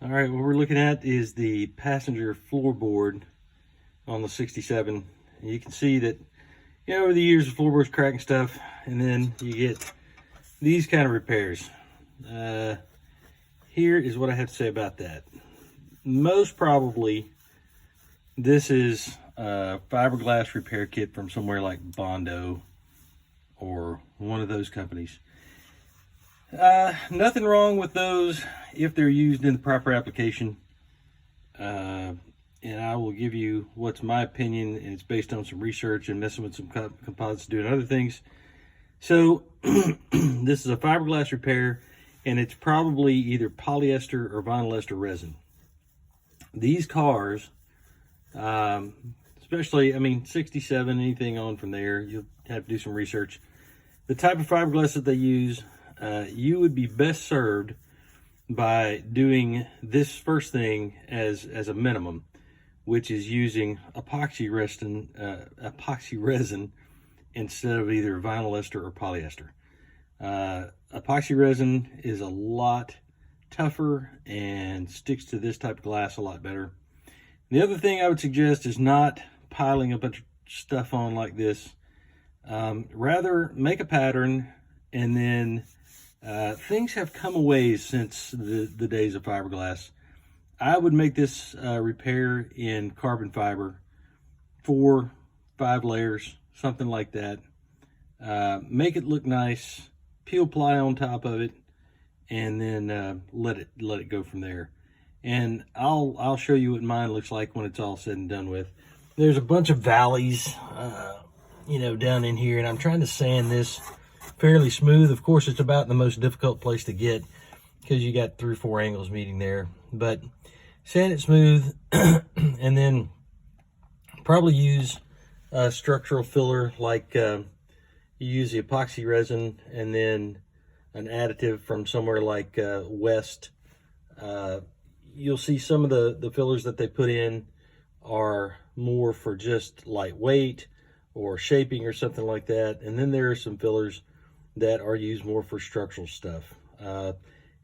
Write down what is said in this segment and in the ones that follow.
All right, what we're looking at is the passenger floorboard on the 67. And you can see that, over the years the floorboard's cracking stuff, and then you get these kind of repairs. Here is what I have to say about that. Most probably, this is a fiberglass repair kit from somewhere like Bondo or one of those companies. Nothing wrong with those if they're used in the proper application. And I will give you what's my opinion, and it's based on some research and messing with some composites, doing other things. So this is a fiberglass repair, and it's probably either polyester or vinyl ester resin. These cars, especially, 67, anything on from there, you'll have to do some research. The type of fiberglass that they use, you would be best served by doing this first thing as a minimum, which is using epoxy resin instead of either vinyl ester or polyester. Epoxy resin is a lot tougher and sticks to this type of glass a lot better. The other thing I would suggest is not piling a bunch of stuff on like this. Rather, make a pattern, and then things have come a ways since the days of fiberglass. I would make this repair in carbon fiber, 4-5 layers, something like that. Make it look nice, peel ply on top of it, and then let it go from there. And I'll show you what mine looks like when it's all said and done with. There's a bunch of valleys, down in here, and I'm trying to sand this fairly smooth. Of course, it's about the most difficult place to get because you got 3 or 4 angles meeting there. But sand it smooth, and then probably use a structural filler like you use the epoxy resin, and then an additive from somewhere like West. You'll see some of the fillers that they put in are more for just lightweight or shaping or something like that. And then there are some fillers that are used more for structural stuff.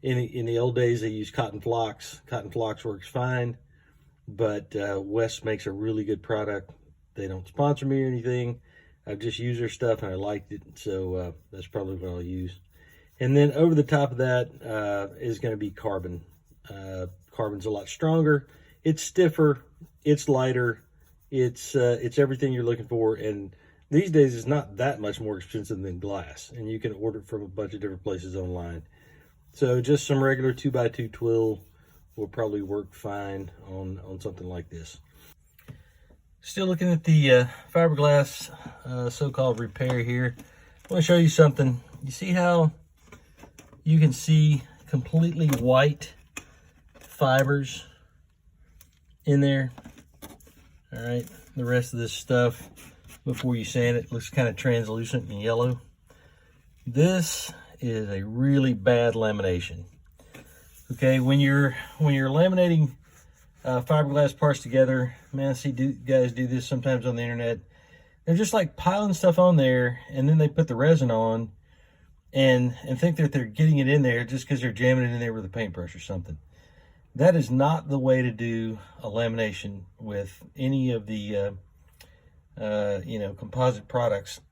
In the old days, they used cotton flocks. Cotton flocks works fine, but West makes a really good product. They don't sponsor me or anything. I've just used their stuff and I liked it, so that's probably what I'll use. And then over the top of that is going to be carbon. Carbon's a lot stronger. It's stiffer. It's lighter. It's everything you're looking for. And these days, it's not that much more expensive than glass, and you can order it from a bunch of different places online. So just some regular 2x2 twill will probably work fine on something like this. Still looking at the fiberglass so-called repair here. I want to show you something. You see how you can see completely white fibers in there? All right, the rest of this stuff, before you sand it, looks kind of translucent and yellow. This is a really bad lamination. Okay, when you're laminating fiberglass parts together, man, I see guys do this sometimes on the internet. They're just like piling stuff on there, and then they put the resin on and think that they're getting it in there just because they're jamming it in there with a paintbrush or something. That is not the way to do a lamination with any of the composite products.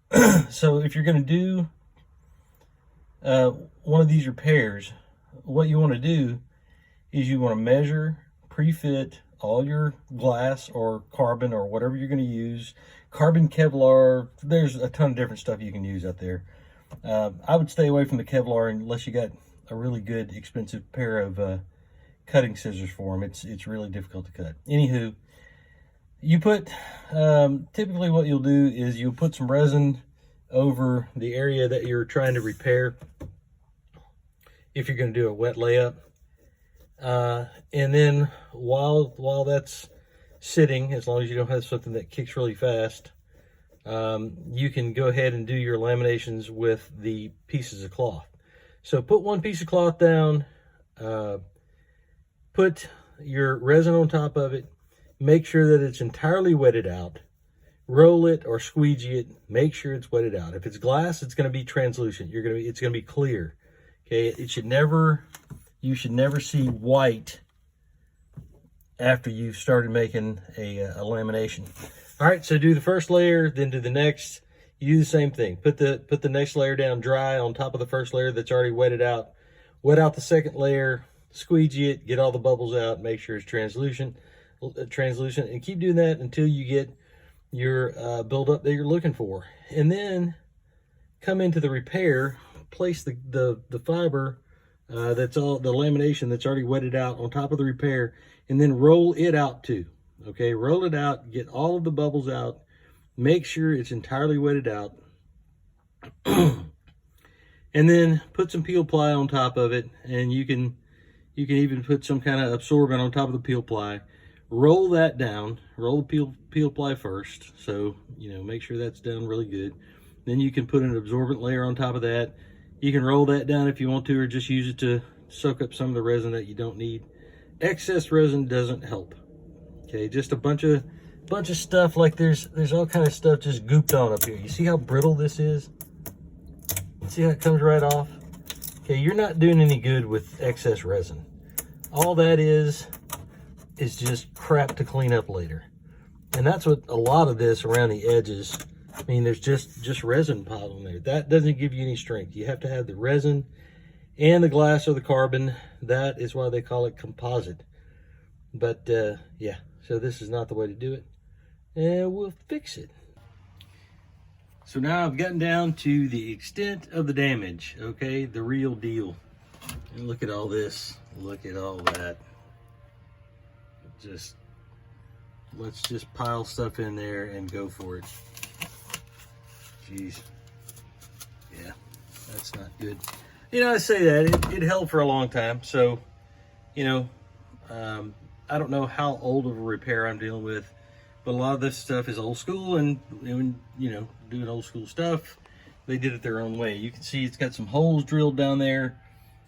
So if you're going to do one of these repairs, what you want to do is you want to measure, pre-fit all your glass or carbon or whatever you're going to use. Carbon, Kevlar, there's a ton of different stuff you can use out there. I would stay away from the Kevlar unless you got a really good, expensive pair of cutting scissors for them. It's really difficult to cut. Anywho, you put, typically what you'll do is you'll put some resin over the area that you're trying to repair if you're going to do a wet layup. And then while that's sitting, as long as you don't have something that kicks really fast, you can go ahead and do your laminations with the pieces of cloth. So put one piece of cloth down, put your resin on top of it, make sure that it's entirely wetted out, roll it or squeegee it, make sure it's wetted out. If it's glass, it's going to be translucent. It's going to be clear. Okay, you should never see white after you've started making a lamination. All right, so do the first layer, then do the next. You do the same thing. Put the next layer down dry on top of the first layer that's already wetted out. Wet out the second layer, squeegee it, get all the bubbles out, make sure it's translucent, and keep doing that until you get your buildup that you're looking for. And then come into the repair, place the fiber that's all the lamination that's already wetted out on top of the repair, and then roll it out too. Okay, roll it out, get all of the bubbles out, make sure it's entirely wetted out. And then put some peel ply on top of it, and you can even put some kind of absorbent on top of the peel ply. Roll that down, roll the peel ply first, so make sure that's done really good. Then you can put an absorbent layer on top of that. You can roll that down if you want to, or just use it to soak up some of the resin that you don't need. Excess resin doesn't help. Okay, just a bunch of stuff, like there's all kind of stuff just gooped on up here. You see how brittle this is? See how it comes right off? Okay, you're not doing any good with excess resin. All that is just crap to clean up later. And that's what a lot of this around the edges, I mean, there's just resin piled on there. That doesn't give you any strength. You have to have the resin and the glass or the carbon. That is why they call it composite. But yeah, so this is not the way to do it. And we'll fix it. So now I've gotten down to the extent of the damage, okay? The real deal. And look at all this. Look at all that. Let's just pile stuff in there and go for it. Jeez. Yeah, that's not good. I say that, it held for a long time. So, I don't know how old of a repair I'm dealing with, but a lot of this stuff is old school, and doing old school stuff, they did it their own way. You can see it's got some holes drilled down there.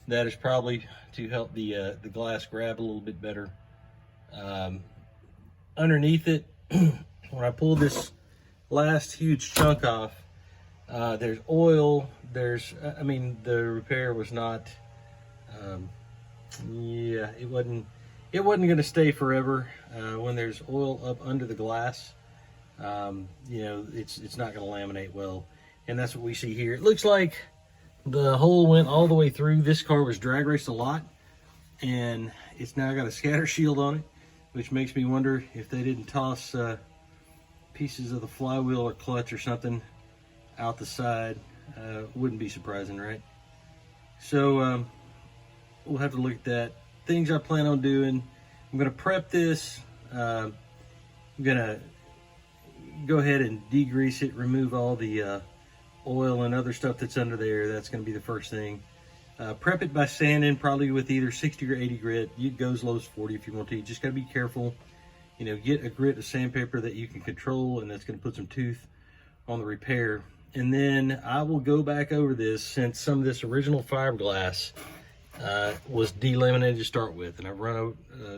That is probably to help the glass grab a little bit better. Underneath it, when I pulled this last huge chunk off, there's oil. The repair was not. Yeah, it wasn't going to stay forever. When there's oil up under the glass, it's not going to laminate well, and that's what we see here. It looks like the hole went all the way through. This car was drag raced a lot, and it's now got a scatter shield on it, which makes me wonder if they didn't toss pieces of the flywheel or clutch or something out the side. Wouldn't be surprising, right? So we'll have to look at that. Things I plan on doing: I'm going to prep this. I'm going to go ahead and degrease it, remove all the oil and other stuff that's under there. That's going to be the first thing. Prep it by sanding, probably with either 60 or 80 grit. You go as low as 40 if you want to. You just got to be careful. Get a grit of sandpaper that you can control, and that's going to put some tooth on the repair. And then I will go back over this, since some of this original fiberglass was delaminated to start with, and I've run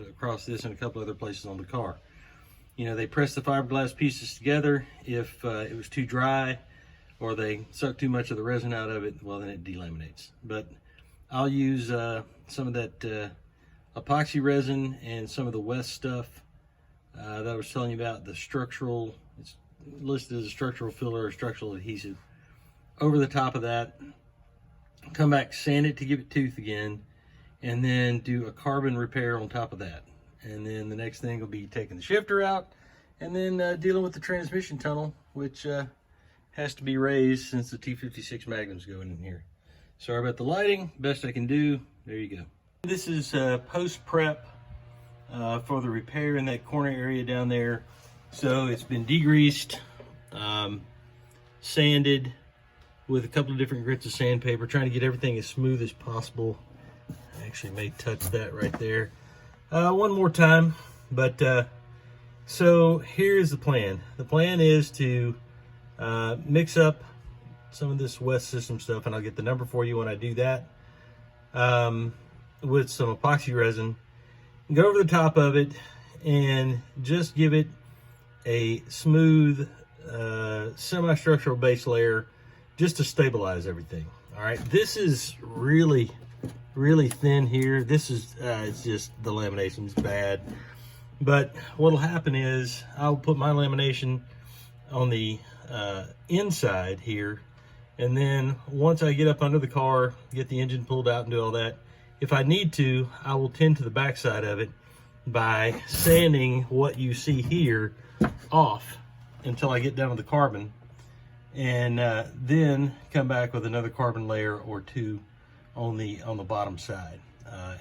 across this in a couple other places on the car. They press the fiberglass pieces together. If it was too dry, or they suck too much of the resin out of it, well, then it delaminates. But I'll use some of that epoxy resin and some of the West stuff that I was telling you about, the structural, it's listed as a structural filler or structural adhesive, over the top of that. Come back, sand it to give it tooth again, and then do a carbon repair on top of that. And then the next thing will be taking the shifter out, and then dealing with the transmission tunnel, which has to be raised since the T56 Magnum's going in here. Sorry about the lighting, best I can do. There you go. This is post-prep for the repair in that corner area down there. So it's been degreased, sanded with a couple of different grits of sandpaper, trying to get everything as smooth as possible. I actually may touch that right there one more time. But so here's the plan. The plan is to mix up some of this West System stuff, and I'll get the number for you when I do that, with some epoxy resin. Go over the top of it and just give it a smooth semi-structural base layer, just to stabilize everything. All right, this is really thin here. This is it's just, the lamination's bad. But what'll happen is I'll put my lamination on the inside here, and then once I get up under the car, get the engine pulled out and do all that, if I need to, I will tend to the backside of it by sanding what you see here off until I get down to the carbon, and then come back with another carbon layer or two on the bottom side,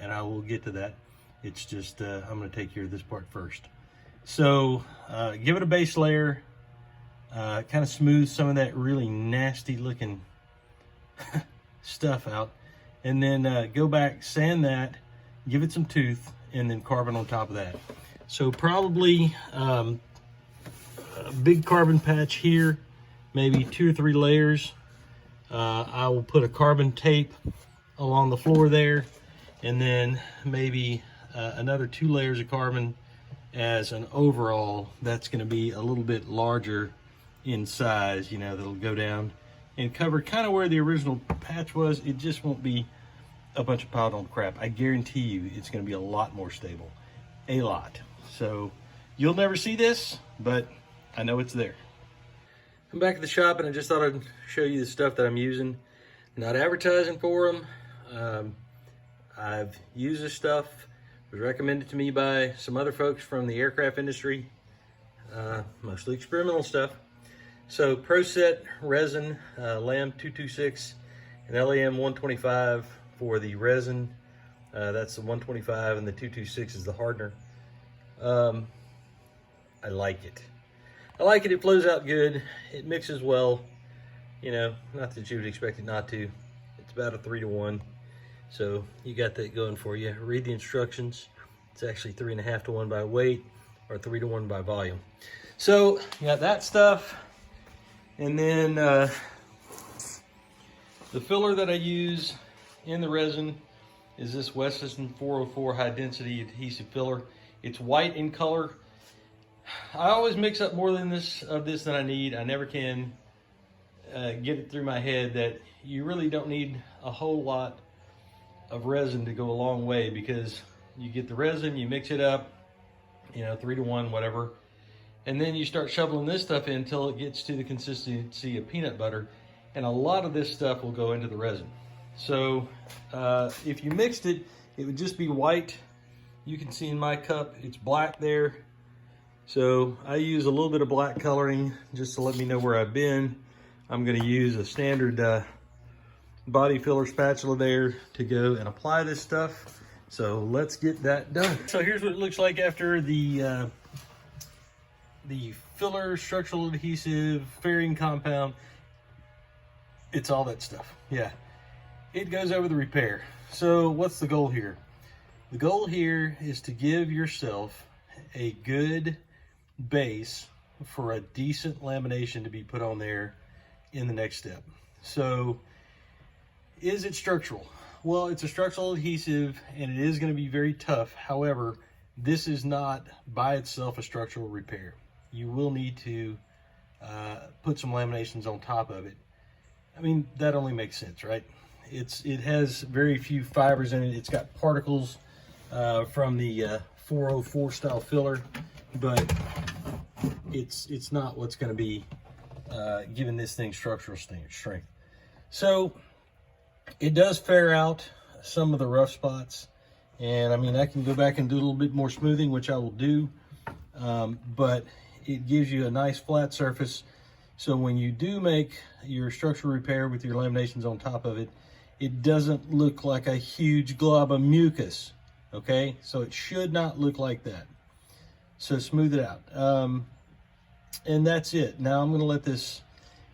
and I will get to that. It's just I'm going to take care of this part first. So give it a base layer, kind of smooth some of that really nasty looking stuff out, and then go back, sand that, give it some tooth, and then carbon on top of that. So probably a big carbon patch here, maybe 2 or 3 layers. I will put a carbon tape along the floor there, and then maybe another 2 layers of carbon as an overall. That's going to be a little bit larger in size, you know, that'll go down and cover kind of where the original patch was. It just won't be a bunch of piled on crap. I guarantee you it's going to be a lot more stable, a lot. So you'll never see this, but I know it's there. I'm back at the shop, and I just thought I'd show you the stuff that I'm using. Not advertising for them. I've used this stuff. It was recommended to me by some other folks from the aircraft industry, mostly experimental stuff. So ProSet resin, LAM 226 and LAM 125 for the resin. That's the 125, and the 226 is the hardener. I like it. I like it. It flows out good. It mixes well. You know, not that you would expect it not to. It's about a 3 to 1. So you got that going for you. Read the instructions. It's actually 3.5 to 1 by weight, or 3 to 1 by volume. So you got that stuff. And then the filler that I use in the resin is this Weston 404 high density adhesive filler. It's white in color. I always mix up more than this than I need. I never can get it through my head that you really don't need a whole lot of resin to go a long way, because you get the resin, you mix it up, you know, 3 to 1, whatever, and then you start shoveling this stuff in until it gets to the consistency of peanut butter, and a lot of this stuff will go into the resin. So if you mixed it, it would just be white. You can see in my cup, it's black there. So I use a little bit of black coloring just to let me know where I've been. I'm going to use a standard body filler spatula there to go and apply this stuff. So let's get that done. So here's what it looks like after the filler, structural adhesive, fairing compound. It's all that stuff. Yeah, it goes over the repair. So what's the goal here? The goal here is to give yourself a good base for a decent lamination to be put on there in the next step. So is it structural? Well, it's a structural adhesive, and it is going to be very tough. However, this is not by itself a structural repair. You will need to put some laminations on top of it. I mean, that only makes sense, right? It has very few fibers in it. It's got particles from the 404 style filler, but it's not what's going to be giving this thing structural strength. So it does fair out some of the rough spots, and I mean, I can go back and do a little bit more smoothing, which I will do, but it gives you a nice flat surface. So when you do make your structural repair with your laminations on top of it, it doesn't look like a huge glob of mucus, okay? So it should not look like that. So smooth it out. And that's it. Now I'm gonna let this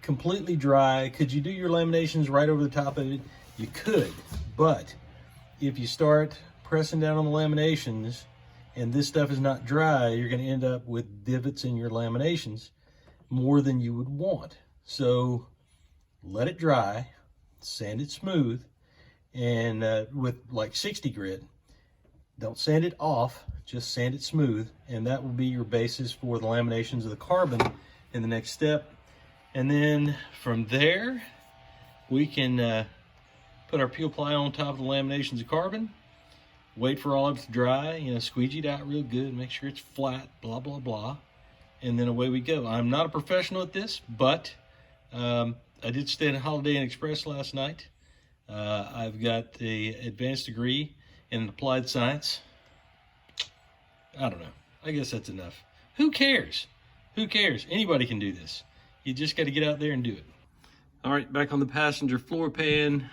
completely dry. Could you do your laminations right over the top of it? You could, but if you start pressing down on the laminations and this stuff is not dry, you're gonna end up with divots in your laminations more than you would want. So let it dry, sand it smooth, and with like 60 grit. Don't sand it off, just sand it smooth, and that will be your basis for the laminations of the carbon in the next step. And then from there, we can put our peel ply on top of the laminations of carbon, wait for all of it to dry, you know, squeegee it out real good, make sure it's flat, blah, blah, blah. And then away we go. I'm not a professional at this, but I did stay at Holiday Inn Express last night. I've got the advanced degree in applied science. I don't know. I guess that's enough. Who cares? Who cares? Anybody can do this. You just got to get out there and do it. All right, back on the passenger floor pan.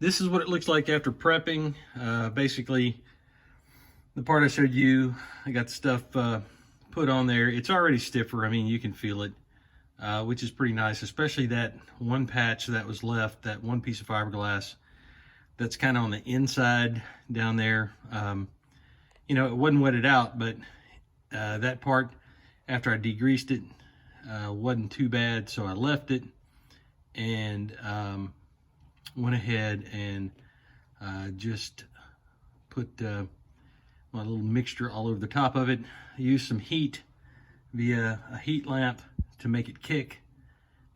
This is what it looks like after prepping. Basically, the part I showed you, I got the stuff put on there. It's already stiffer. I mean, you can feel it, which is pretty nice, especially that one patch that was left, that one piece of fiberglass that's kind of on the inside down there. You know, it wasn't wetted out, but that part, after I degreased it, wasn't too bad, so I left it and went ahead and just put my little mixture all over the top of it. I used some heat via a heat lamp to make it kick,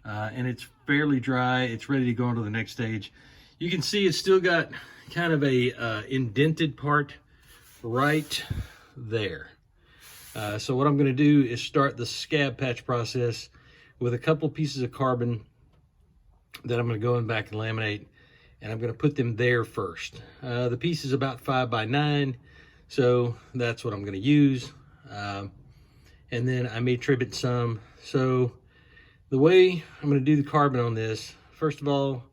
and it's fairly dry. It's ready to go on to the next stage. You can see it's still got kind of a indented part right there. So what I'm going to do is start the scab patch process with a couple pieces of carbon that I'm going to go in back and laminate, and I'm going to put them there first. The piece is about 5 by 9, so that's what I'm going to use. And then I may trim it some. So the way I'm going to do the carbon on this, first of all,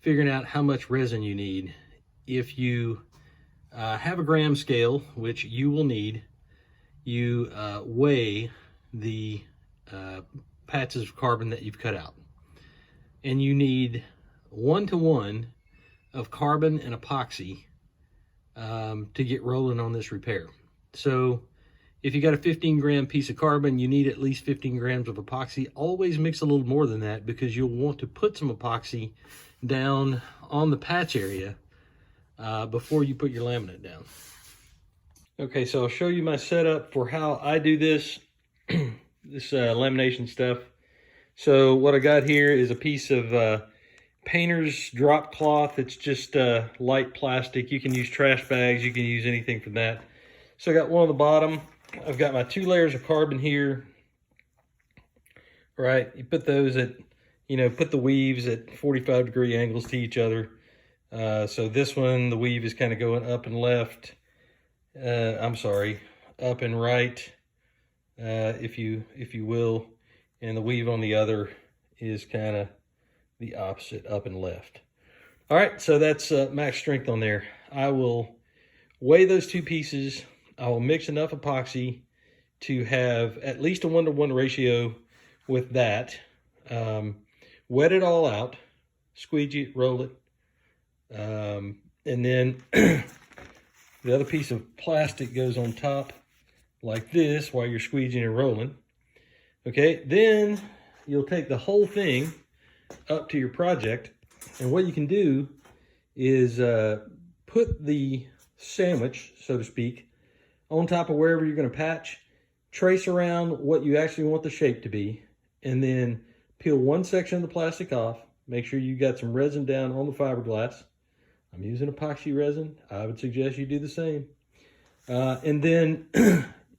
figuring out how much resin you need. If you have a gram scale, which you will need, you weigh the patches of carbon that you've cut out. And you need 1-to-1 of carbon and epoxy to get rolling on this repair. So if you got a 15-gram piece of carbon, you need at least 15 grams of epoxy. Always mix a little more than that, because you'll want to put some epoxy down on the patch area before you put your laminate down. Okay, so I'll show you my setup for how I do this, this lamination stuff. So what I got here is a piece of painter's drop cloth. It's just light plastic. You can use trash bags. You can use anything from that. So I got one on the bottom. I've got my 2 layers of carbon here. Right, you put those at, you know, put the weaves at 45-degree angles to each other. So this one, the weave is kind of going up and left. I'm sorry, up and right, if you will, and the weave on the other is kind of the opposite, up and left. All right, so that's max strength on there. I will weigh those 2 pieces. I will mix enough epoxy to have at least a 1-to-1 ratio with that. Wet it all out, squeegee it, roll it, and then the other piece of plastic goes on top like this while you're squeegeeing and rolling. Okay, then you'll take the whole thing up to your project, and what you can do is put the sandwich, so to speak, on top of wherever you're going to patch, trace around what you actually want the shape to be, and then peel one section of the plastic off. Make sure you got some resin down on the fiberglass. I'm using epoxy resin. I would suggest you do the same. And then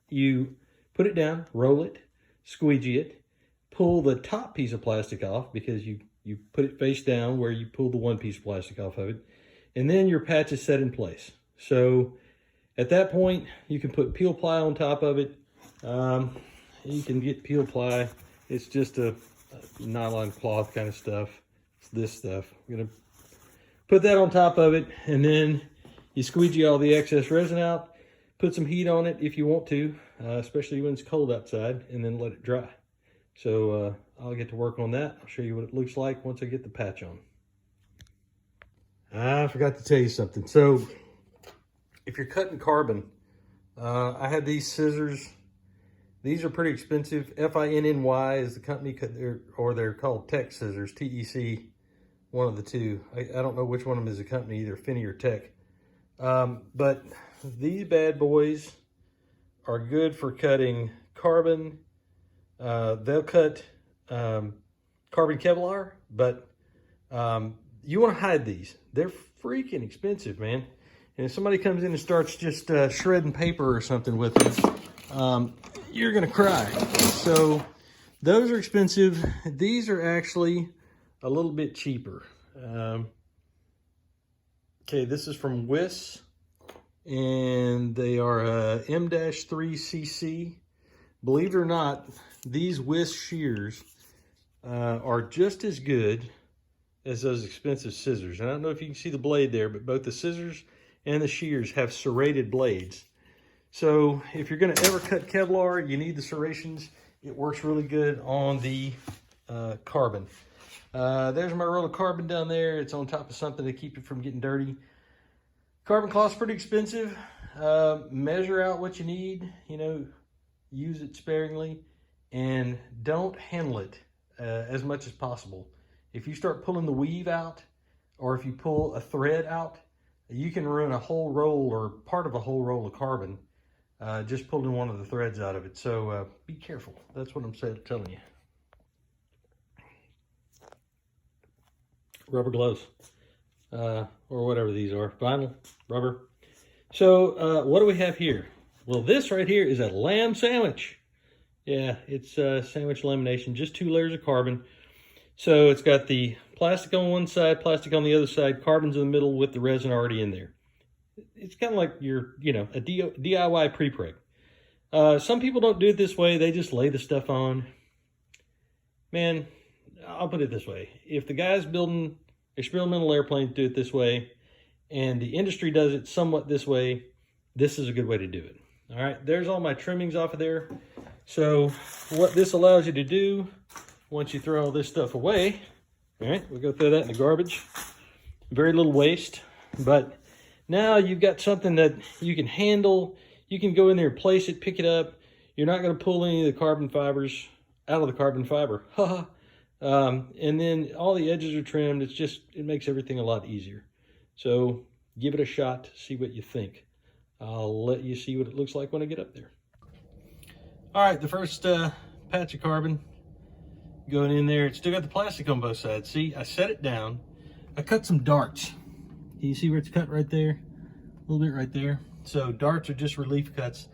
you put it down, roll it, squeegee it, pull the top piece of plastic off, because you put it face down where you pulled the one piece of plastic off of it. And then your patch is set in place. So at that point, you can put peel ply on top of it. You can get peel ply. It's just a nylon cloth kind of stuff. It's this stuff. I'm gonna put that on top of it, and then you squeegee all the excess resin out, put some heat on it if you want to, especially when it's cold outside, and then let it dry. So I'll get to work on that. I'll show you what it looks like once I get the patch on. I forgot to tell you something. So if you're cutting carbon, I had these scissors. These are pretty expensive. FINNY is the company, or they're called Tech Scissors, TEC, one of the two. I don't know which one of them is a company, either Finney or Tech. But these bad boys are good for cutting carbon. They'll cut carbon Kevlar, but you want to hide these. They're freaking expensive, man. And if somebody comes in and starts just shredding paper or something with it, you're gonna cry. So those are expensive. These are actually a little bit cheaper. Okay, this is from Whisk, and they are M-3cc. Believe it or not, these Whisk Shears are just as good as those expensive scissors. And I don't know if you can see the blade there, but both the scissors and the shears have serrated blades. So if you're gonna ever cut Kevlar, you need the serrations. It works really good on the carbon. There's my roll of carbon down there. It's on top of something to keep it from getting dirty. Carbon cloth's pretty expensive. Measure out what you need, you know, use it sparingly, and don't handle it as much as possible. If you start pulling the weave out, or if you pull a thread out, you can ruin a whole roll or part of a whole roll of carbon just pulling one of the threads out of it. So be careful. That's what I'm telling you. Rubber gloves, or whatever these are, vinyl, rubber. So what do we have here? Well, this right here is a lamb sandwich. Yeah, it's a sandwich lamination, just 2 layers of carbon. So it's got the plastic on one side, plastic on the other side, carbon's in the middle with the resin already in there. It's kind of like your, you know, a DIY pre-preg. Some people don't do it this way. They just lay the stuff on. Man, I'll put it this way. If the guys building experimental airplanes do it this way, and the industry does it somewhat this way, this is a good way to do it. All right, there's all my trimmings off of there. So what this allows you to do, once you throw all this stuff away, all right, we'll go throw that in the garbage. Very little waste, but now you've got something that you can handle. You can go in there and place it, pick it up. You're not going to pull any of the carbon fibers out of the carbon fiber. And then all the edges are trimmed. It makes everything a lot easier. So give it a shot, see what you think. I'll let you see what it looks like when I get up there. All right, the first patch of carbon going in there. It's still got the plastic on both sides. See, I set it down. I cut some darts. Can you see where it's cut right there? A little bit right there. So darts are just relief cuts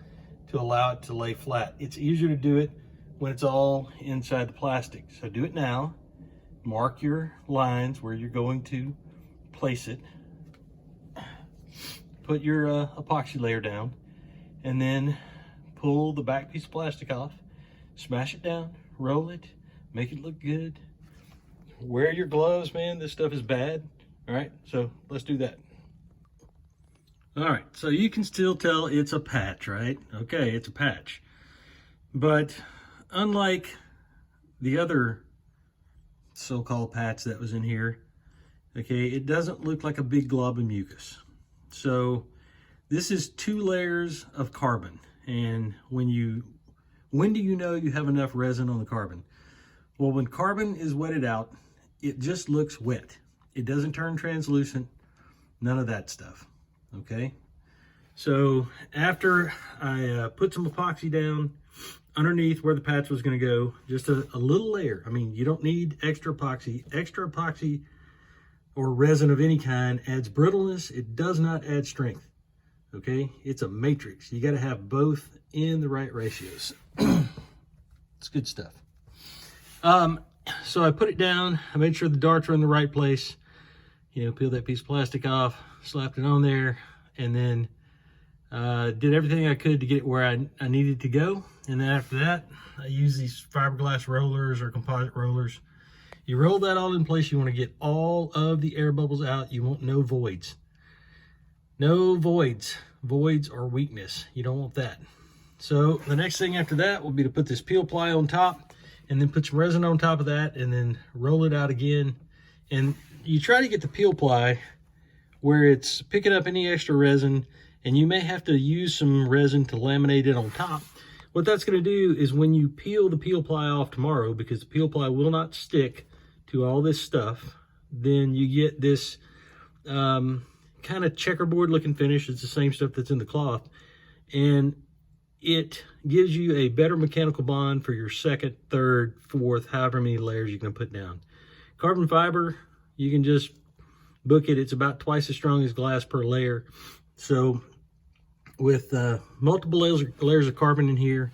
to allow it to lay flat. It's easier to do it when it's all inside the plastic. So do it now. Mark your lines where you're going to place it. Put your epoxy layer down, and then pull the back piece of plastic off. Smash it down, roll it, make it look good. Wear your gloves, man. This stuff is bad. All right, so let's do that. All right, so you can still tell it's a patch, right? Okay, it's a patch. But unlike the other so-called patch that was in here, okay, it doesn't look like a big glob of mucus. So this is 2 layers of carbon. And when do you know you have enough resin on the carbon? Well, when carbon is wetted out, it just looks wet. It doesn't turn translucent, none of that stuff, okay? So after I put some epoxy down underneath where the patch was gonna go, just a little layer. I mean, you don't need extra epoxy. Extra epoxy or resin of any kind adds brittleness. It does not add strength, okay? It's a matrix. You gotta have both in the right ratios. It's good stuff. So I put it down. I made sure the darts are in the right place. You know, peeled that piece of plastic off, slapped it on there, and then did everything I could to get it where I needed to go. And then after that, I use these fiberglass rollers or composite rollers. You roll that all in place. You want to get all of the air bubbles out. You want no voids. No voids. Voids are weakness. You don't want that. So the next thing after that will be to put this peel ply on top, and then put some resin on top of that, and then roll it out again. And you try to get the peel ply where it's picking up any extra resin, and you may have to use some resin to laminate it on top. What that's going to do is when you peel the peel ply off tomorrow, because the peel ply will not stick to all this stuff, then you get this kind of checkerboard looking finish. It's the same stuff that's in the cloth, and it gives you a better mechanical bond for your second, third, fourth, however many layers you can put down. Carbon fiber, you can just book it. It's about twice as strong as glass per layer. So with multiple layers of carbon in here,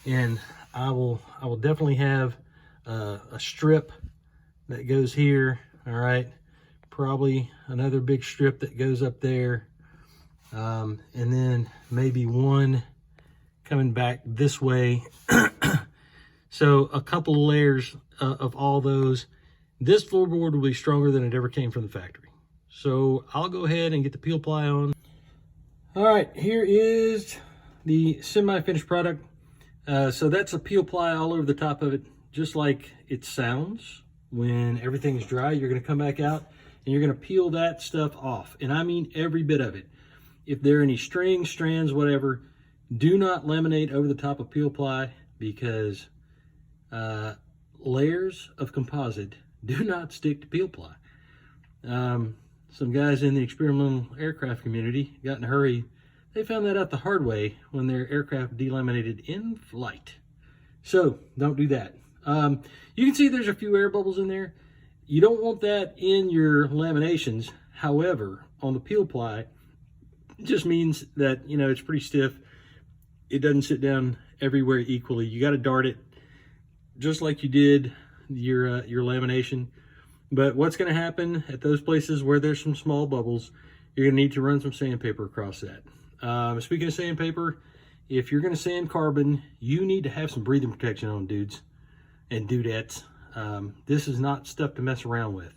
and I will definitely have a strip that goes here. All right, probably another big strip that goes up there, and then maybe one coming back this way. So a couple of layers of all those. This floorboard will be stronger than it ever came from the factory. So I'll go ahead and get the peel ply on. All right, here is the semi-finished product. So that's a peel ply all over the top of it, just like it sounds. When everything is dry, you're gonna come back out and you're gonna peel that stuff off. And I mean every bit of it. If there are any strings, strands, whatever, do not laminate over the top of peel ply, because layers of composite do not stick to peel ply. Some guys in the experimental aircraft community got in a hurry. They found that out the hard way when their aircraft delaminated in flight. So don't do that. You can see there's a few air bubbles in there. You don't want that in your laminations. However, on the peel ply, it just means that, you know, it's pretty stiff. It doesn't sit down everywhere equally. You got to dart it just like you did your lamination. But what's going to happen at those places where there's some small bubbles, you're going to need to run some sandpaper across that. Speaking of sandpaper, if you're going to sand carbon, you need to have some breathing protection on, dudes and dudettes. This is not stuff to mess around with.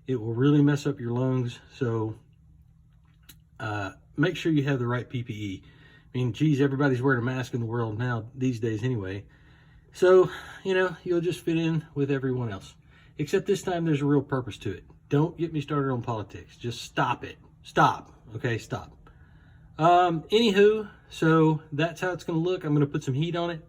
It will really mess up your lungs. So make sure you have the right PPE. I mean, geez, everybody's wearing a mask in the world now these days anyway. So, you know, you'll just fit in with everyone else. Except this time there's a real purpose to it. Don't get me started on politics. Just stop it. Stop. Okay, stop. Anywho, so that's how it's going to look. I'm going to put some heat on it.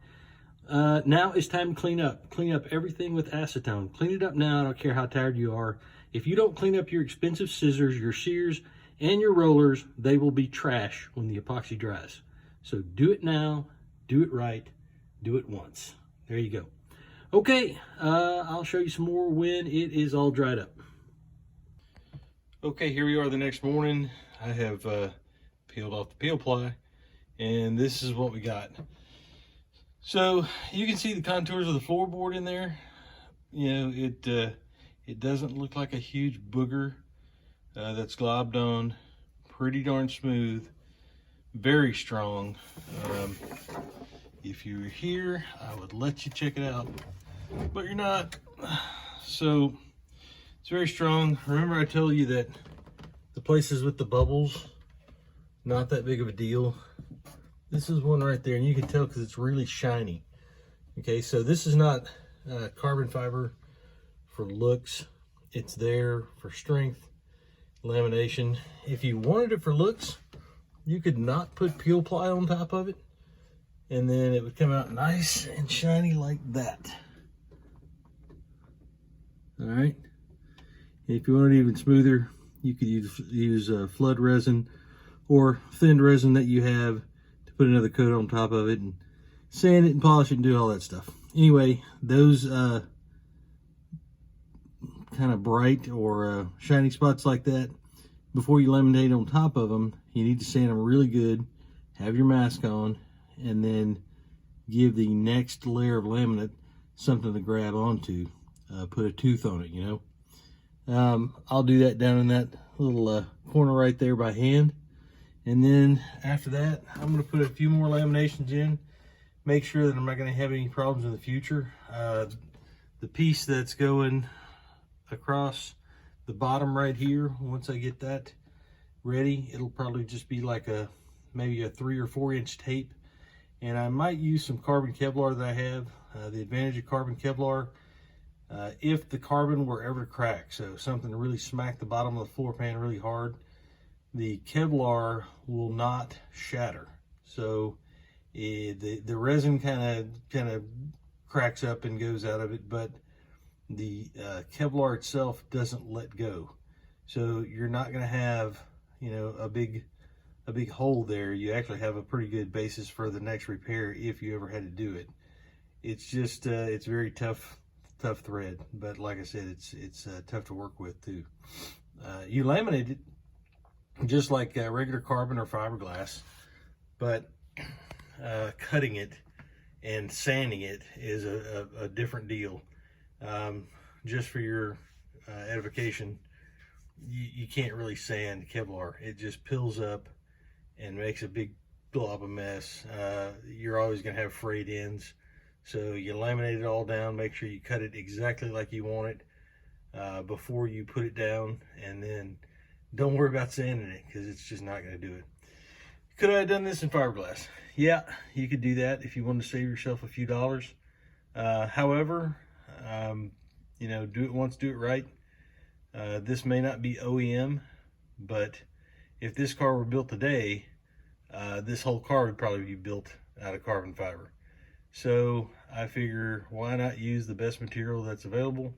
Now it's time to clean up. Clean up everything with acetone. Clean it up now. I don't care how tired you are. If you don't clean up your expensive scissors, your shears, and your rollers, they will be trash when the epoxy dries. So do it now. Do it right. Do it once. There you go. Okay, I'll show you some more when it is all dried up. Okay, here we are the next morning. I have peeled off the peel ply, and this is what we got. So you can see the contours of the floorboard in there. You know, it doesn't look like a huge booger that's globbed on. Pretty darn smooth, very strong. If you were here, I would let you check it out, but you're not. So it's very strong. Remember I told you that the places with the bubbles, not that big of a deal. This is one right there, and you can tell because it's really shiny. Okay, so this is not carbon fiber for looks. It's there for strength, lamination. If you wanted it for looks, you could not put peel ply on top of it, and then it would come out nice and shiny like that. All right. If you want it even smoother, you could use flood resin or thin resin that you have to put another coat on top of it and sand it and polish it and do all that stuff. Anyway, those kind of bright or shiny spots like that, before you laminate on top of them, you need to sand them really good, have your mask on, and then give the next layer of laminate something to grab onto. Put a tooth on it, you know. I'll do that down in that little corner right there by hand. And then after that, I'm going to put a few more laminations in. Make sure that I'm not going to have any problems in the future. The piece that's going across the bottom right here, once I get that ready, it'll probably just be like maybe a 3 or 4 inch tape. And I might use some carbon Kevlar that I have. The advantage of carbon Kevlar, if the carbon were ever to crack, so something to really smack the bottom of the floor pan really hard, the Kevlar will not shatter. So the resin kind of cracks up and goes out of it, but the Kevlar itself doesn't let go. So you're not going to have, you know, a big hole there. You actually have a pretty good basis for the next repair if you ever had to do it. It's just it's very tough thread, but like I said, it's tough to work with too. You laminate it, just like regular carbon or fiberglass, but cutting it and sanding it is a different deal. Just for your edification, you can't really sand Kevlar. It just pills up and makes a big blob of mess. You're always going to have frayed ends, so you laminate it all down. Make sure you cut it exactly like you want it before you put it down, and then don't worry about sanding it, because it's just not going to do it. Could I have done this in fiberglass? Yeah, you could do that if you want to save yourself a few dollars. However, you know, do it once, do it right. This may not be OEM, but if this car were built today, this whole car would probably be built out of carbon fiber. So I figure, why not use the best material that's available?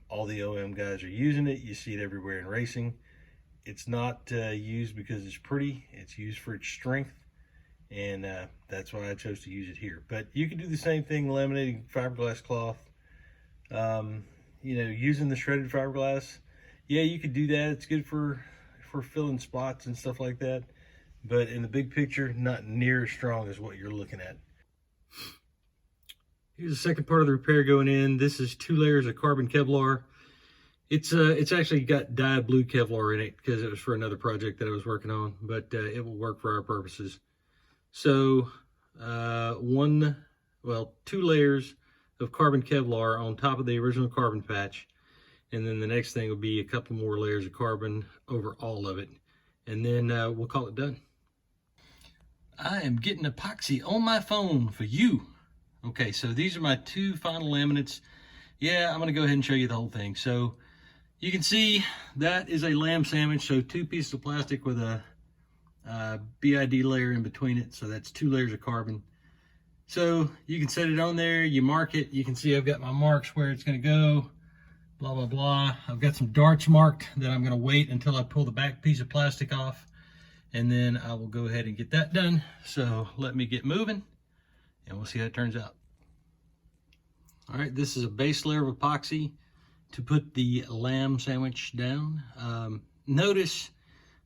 All the OEM guys are using it. You see it everywhere in racing. It's not used because it's pretty. It's used for its strength, and that's why I chose to use it here. But you can do the same thing laminating fiberglass cloth. You know, using the shredded fiberglass, yeah, you could do that. It's good for filling spots and stuff like that, but in the big picture, not near as strong as what you're looking at. Here's the second part of the repair going in. This is 2 layers of carbon Kevlar. It's actually got dyed blue Kevlar in it because it was for another project that I was working on, but it will work for our purposes. So 2 layers of carbon Kevlar on top of the original carbon patch, and then the next thing will be a couple more layers of carbon over all of it, and then we'll call it done. I am getting epoxy on my phone for you. Okay, so these are my 2 final laminates. Yeah, I'm gonna go ahead and show you the whole thing. So you can see that is a lamb sandwich, so 2 pieces of plastic with a BID layer in between it, so that's 2 layers of carbon. So you can set it on there, you mark it. You can see I've got my marks where it's gonna go, blah, blah, blah. I've got some darts marked that I'm gonna wait until I pull the back piece of plastic off, and then I will go ahead and get that done. So let me get moving, and we'll see how it turns out. All right, this is a base layer of epoxy to put the lamb sandwich down. Notice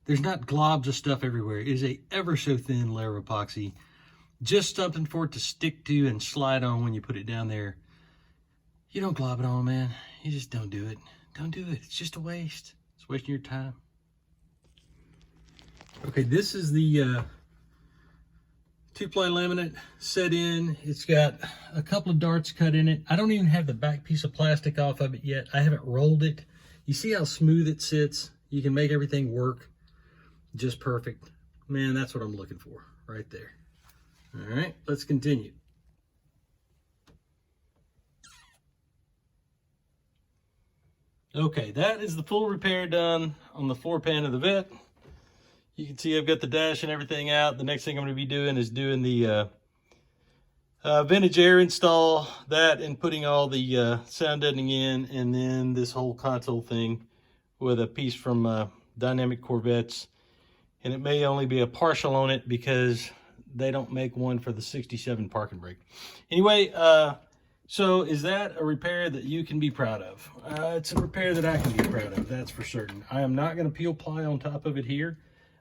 there's not globs of stuff everywhere. It is a ever so thin layer of epoxy. Just something for it to stick to and slide on when you put it down there. You don't glob it on, man. You just don't do it. Don't do it. It's just a waste. It's wasting your time. Okay, this is the 2-ply laminate set in. It's got a couple of darts cut in it. I don't even have the back piece of plastic off of it yet. I haven't rolled it. You see how smooth it sits? You can make everything work just perfect. Man, that's what I'm looking for right there. All right, let's continue. Okay, that is the full repair done on the floor pan of the Vette. You can see I've got the dash and everything out. The next thing I'm going to be doing is doing the vintage air install, that, and putting all the sound deadening in, and then this whole console thing with a piece from Dynamic Corvettes. And it may only be a partial on it because they don't make one for the 67 parking brake. Anyway, so is that a repair that you can be proud of? It's a repair that I can be proud of, that's for certain. I am not going to peel ply on top of it here.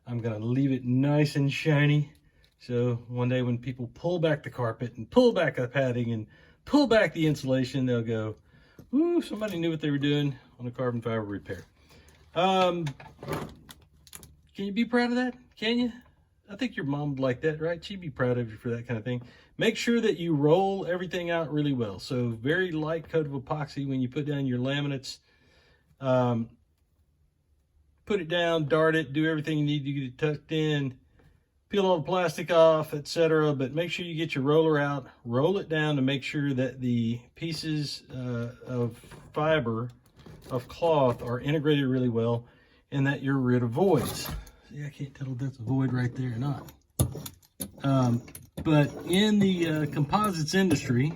I'm going to leave it nice and shiny. So one day when people pull back the carpet and pull back the padding and pull back the insulation, they'll go, ooh, somebody knew what they were doing on a carbon fiber repair. Can you be proud of that? Can you? I think your mom would like that, right? She'd be proud of you for that kind of thing. Make sure that you roll everything out really well. So very light coat of epoxy when you put down your laminates. Put it down, dart it, do everything you need to get it tucked in, peel all the plastic off, etc. But make sure you get your roller out, roll it down to make sure that the pieces of fiber, of cloth, are integrated really well, and that you're rid of voids. See, I can't tell if that's a void right there or not. But in the composites industry,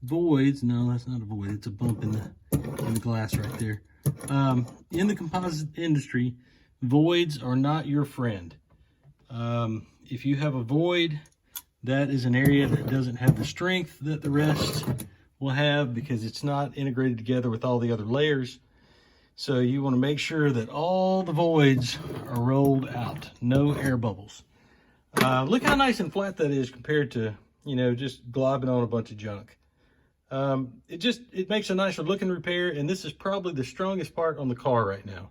voids, no, that's not a void, it's a bump in the glass right there. In the composite industry, voids are not your friend. If you have a void, that is an area that doesn't have the strength that the rest will have because it's not integrated together with all the other layers. So you want to make sure that all the voids are rolled out, no air bubbles. Look how nice and flat that is compared to, you know, just globbing on a bunch of junk. It makes a nicer looking repair, and this is probably the strongest part on the car right now.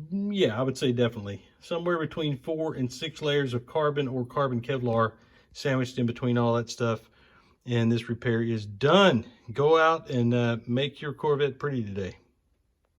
Yeah, I would say definitely somewhere between 4 and 6 layers of carbon or carbon Kevlar sandwiched in between all that stuff, and this repair is done. Go out and make your Corvette pretty today.